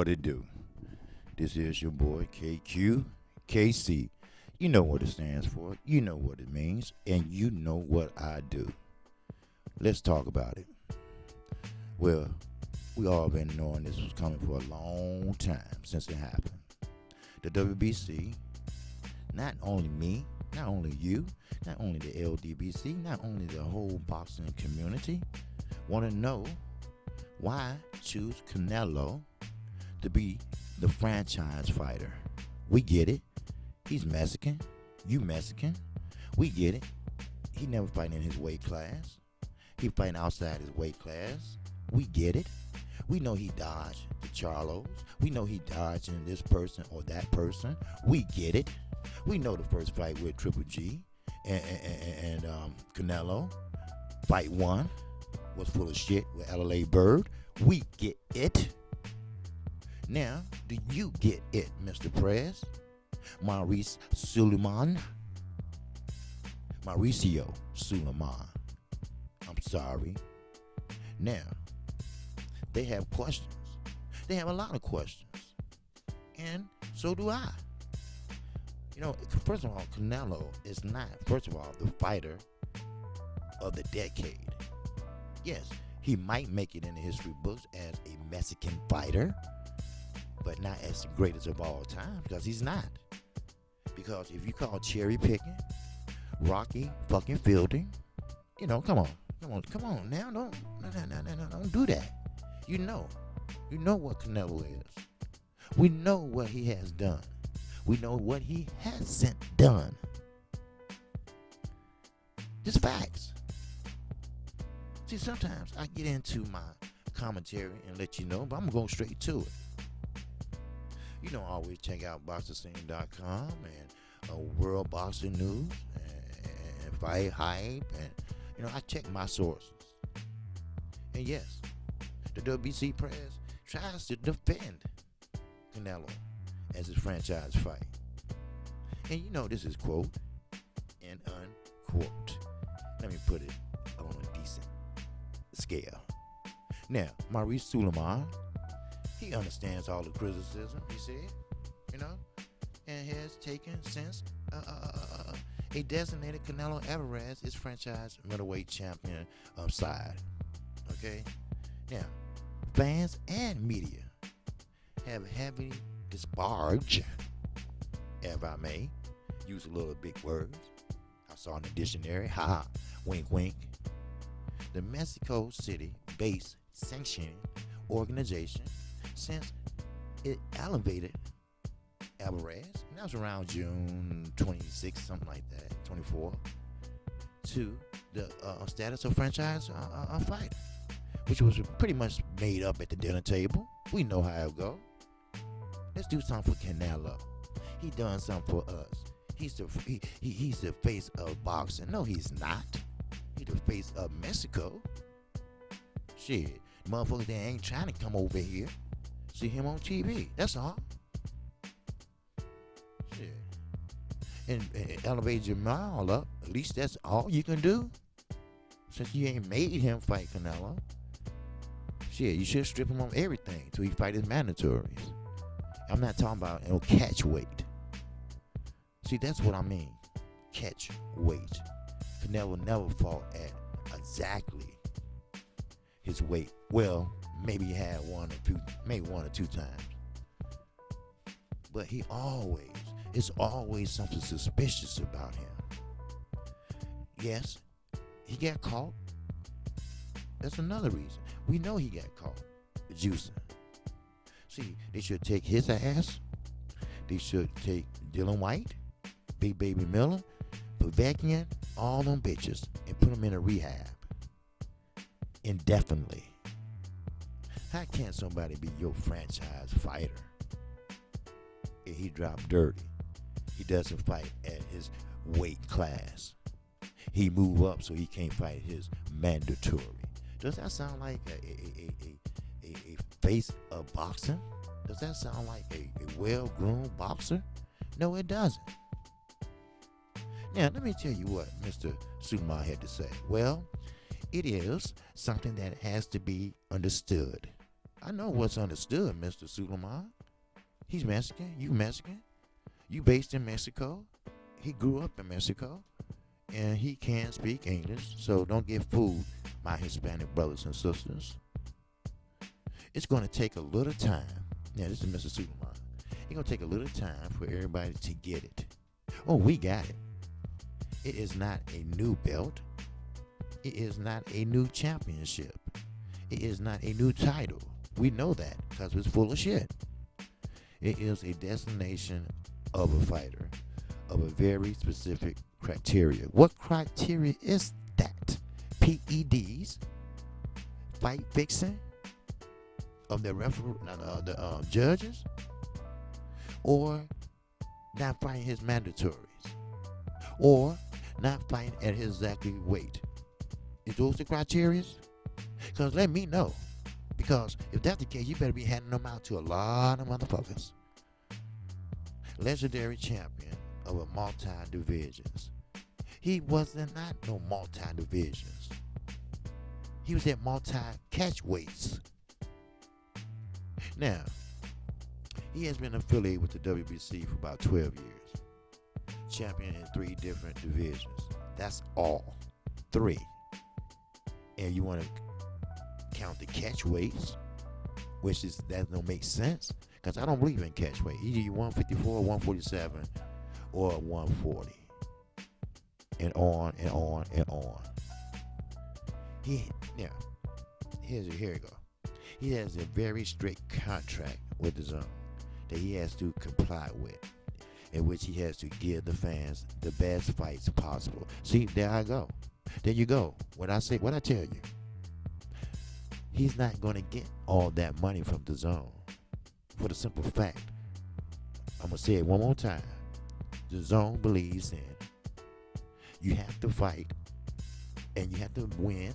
what it do? This is your boy KC. You know what it stands for. You know what it means. And you know what I do. Let's talk about it. Well, we all been knowing this was coming for a long time since it happened. The WBC, not only me, not only you, not only the LDBC, not only the whole boxing community, want to know why choose Canelo to be the franchise fighter. We get it. He's Mexican. You Mexican. We get it. He never fighting in his weight class. He fighting outside his weight class. We get it. We know he dodged the Charlos. We know he dodged in this person or that person. We get it. We know the first fight with Triple G and Canelo, fight one, was full of shit with LA Bird. We get it. Now, do you get it, Mr. Prez? Mauricio Suleiman. I'm sorry. Now, they have questions. They have a lot of questions. And so do I. You know, first of all, Canelo is not, first of all, the fighter of the decade. Yes, he might make it in the history books as a Mexican fighter, but not as the greatest of all time, because he's not. Because if you call cherry picking, Rocky fucking Fielding, you know, come on now, don't do that. You know what Canelo is. We know what he has done. We know what he hasn't done. Just facts. See, sometimes I get into my commentary and let you know, but I'm going to go straight to it. You know, always check out boxerscene.com and World Boxing News and Fight Hype. And, you know, I check my sources. And yes, the WBC Prez tries to defend Canelo as his franchise fight. And you know this is quote and unquote. Let me put it on a decent scale. Now, Maurice Suleiman, he understands all the criticism, he said, you know, and has taken since a designated Canelo Alvarez is franchise middleweight champion side. Okay? Now, fans and media have heavily disparaged, if I may use a little big words. I saw in the dictionary, wink wink. The Mexico City based sanctioning organization, since it elevated Alvarez, and that was around June 26, something like that, 24, to the status of franchise fighter, which was pretty much made up at the dinner table. We know how it go. Let's do something for Canelo. He done something for us. He's the face of boxing. No, he's not. He's the face of Mexico. Shit, motherfuckers, they ain't trying to come over here. See him on TV. That's all. Shit. And elevate Jamal up. At least that's all you can do. Since you ain't made him fight Canelo. Shit, you should strip him of everything till he fight his mandatories. I'm not talking about catch weight. See, that's what I mean. Catch weight. Canelo never fought at exactly his weight. Well, maybe he had one or two times. But it's always something suspicious about him. Yes, he got caught. That's another reason. We know he got caught juicing. See, they should take his ass. They should take Dylan White, Big Baby Miller, Povetkin, all them bitches, and put them in a rehab indefinitely. How can somebody be your franchise fighter if he dropped dirty? He doesn't fight at his weight class. He move up so he can't fight his mandatory. Does that sound like a face of boxing? Does that sound like a well-groomed boxer? No, it doesn't. Now, let me tell you what Mr. Suleiman had to say. Well, it is something that has to be understood. I know what's understood, Mr. Suleiman. He's Mexican. You Mexican. You based in Mexico. He grew up in Mexico. And he can speak English. So don't get fooled, my Hispanic brothers and sisters. It's going to take a little time. Yeah, this is Mr. Suleiman. It's going to take a little time for everybody to get it. Oh, we got it. It is not a new belt. It is not a new championship. It is not a new title. We know that because it's full of shit. It is a destination of a fighter of a very specific criteria. What criteria is that? PEDs, fight fixing of the judges, or not fighting his mandatories, or not fighting at his exactly weight. Is those the criteria? Because let me know. Because if that's the case, you better be handing them out to a lot of motherfuckers. Legendary champion of a multi-divisions. He wasn't not no multi-divisions. He was at multi-catch weights. Now, he has been affiliated with the WBC for about 12 years. Champion in 3 different divisions. That's all. 3. And you want to count the catch weights, which is that don't make sense, because I don't believe in catch weight. Either you 154, 147, or 140, and on and on and on. Here you go. He has a very strict contract with the zone that he has to comply with, in which he has to give the fans the best fights possible. See, there I go. There you go. What I tell you. He's not going to get all that money from the zone for the simple fact. I'm going to say it one more time. The zone believes in you have to fight and you have to win.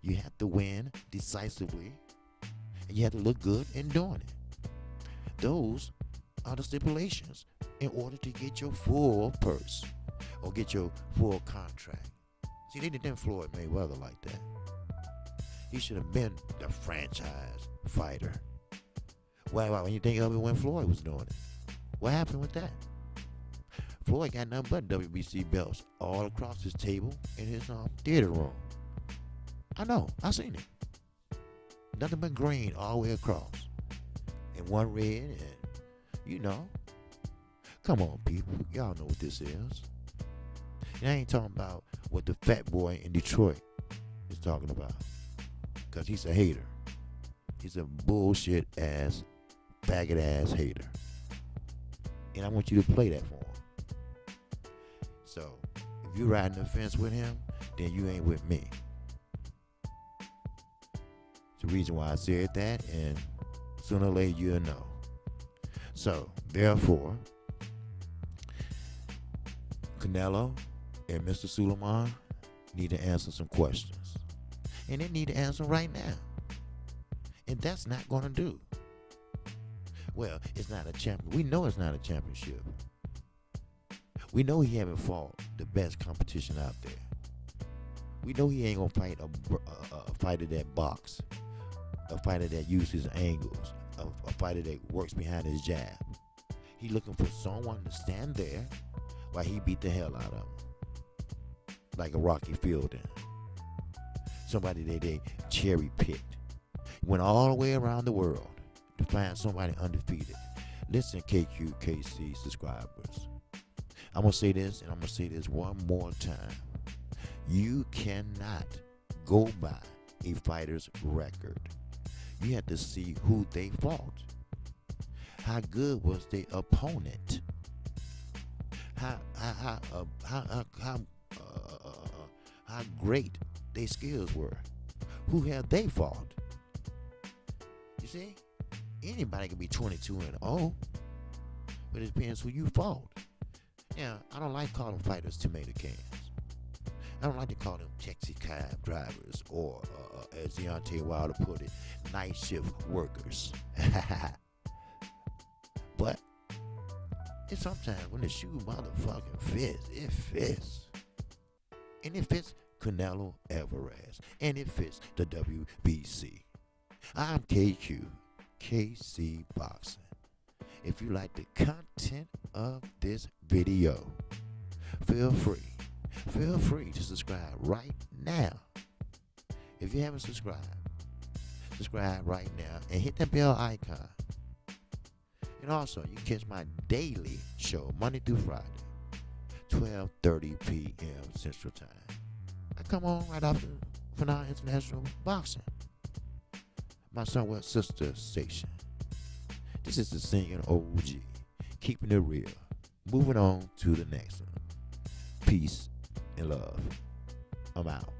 You have to win decisively and you have to look good in doing it. Those are the stipulations in order to get your full purse or get your full contract. See, they didn't Floyd Mayweather like that. He should have been the franchise fighter. Why, when you think of it when Floyd was doing it? What happened with that? Floyd got nothing but WBC belts all across his table in his theater room. I know, I seen it. Nothing but green all the way across. And one red and, Come on, people. Y'all know what this is. And I ain't talking about what the fat boy in Detroit is talking about. Because he's a hater. He's a bullshit ass, faggot ass hater. And I want you to play that for him. So, if you're riding the fence with him, then you ain't with me. It's the reason why I said that, and sooner or later you'll know. So, therefore, Canelo and Mr. Suleiman need to answer some questions. And they need to answer right now. And that's not going to do. Well, it's not a champion. We know it's not a championship. We know he haven't fought the best competition out there. We know he ain't going to fight a fighter that box, a fighter that uses angles, a fighter that works behind his jab. He looking for someone to stand there while he beat the hell out of him. Like a Rocky Fielding. Somebody that they cherry picked. Went all the way around the world to find somebody undefeated. Listen, KQKC subscribers. I'm going to say this, and I'm going to say this one more time. You cannot go by a fighter's record. You have to see who they fought. How good was their opponent? How great their skills were. Who have they fought? You see, anybody can be 22-0, but it depends who you fought. Now, I don't like calling fighters tomato cans. I don't like to call them taxi cab drivers or, as Deontay Wilder put it, night shift workers. But it's sometimes when the shoe motherfucking fits, it fits. And it fits Canelo Alvarez. And it fits the WBC. I'm KQ, KC Boxing. If you like the content of this video, feel free to subscribe right now. If you haven't subscribed, subscribe right now and hit that bell icon. And also, you can catch my daily show Monday through Friday, 12:30 p.m. Central Time. I come on right after Phenomenal International Boxing, my somewhat sister station. This is the singing OG, keeping it real. Moving on to the next one. Peace and love. I'm out.